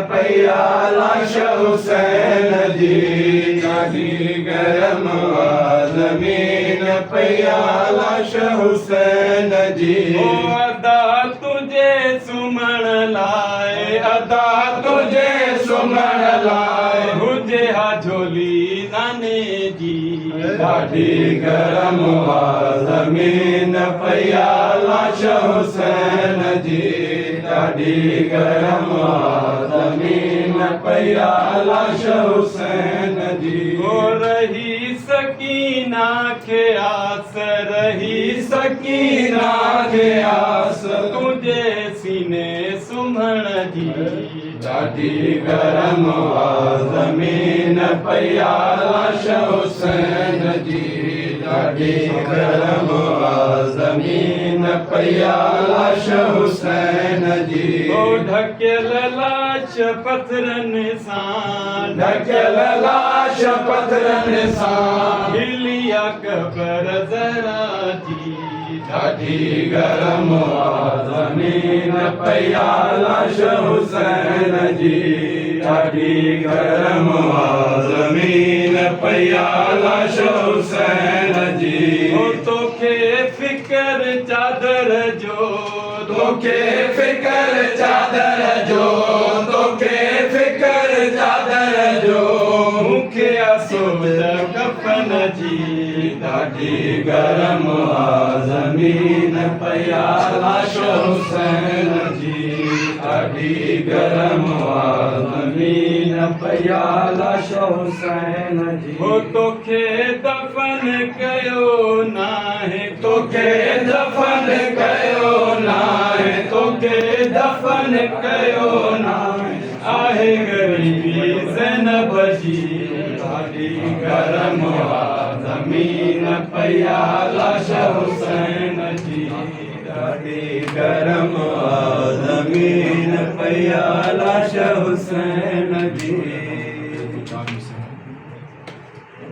पया लाश हुसैन जी ॾाढी गरम ज़मीन पया लाश हुसैन जी अदा तुझे सुमण लाए अदा तुझे सुमण लाए हुजे हा झोली नाने जी ॾाढी गरम ज़मीन पया लाश हुसैन जी ॾाढी गरम ज़मीन पया लाश हुसैन जी रही सकीना खे आस रही सकीना खे आस तुझे सीने सुमण जी ॾाढी गरम ज़मीन पया लाश हुसैन जी ॾाढी गरम ज़मीन पया लाश हुसैन जी ढकियल लाश पथरनि सां ढकियल लाश पथरनि सां हिलिया कबर ज़रा जी ॾाढी गरम ज़मीन पया लाश हुसैन जी ॾाढी गरम ज़मीन पया लाश हुसैन जी तोखे फिकर चादर जो तोखे फिकर चादर जो तोखे फिकर चादर जो मूंखे सोच कफन जी ॾाढी गरम ज़मीन पया लाश हुसैन जी ॾाढी गरम ज़मीन पया लाश हुसैन जी तोखे दफ़न कयो नाहे तोखे दफ़न कयो नाहे तोखे दफ़न कयो नाहे आहे ग़रीबी ज़ैनब जी ॾाढी गरम ज़मीन पया लाश हुसैन जी ॾाढी गरम ज़मीन पया लाश हुसैन जी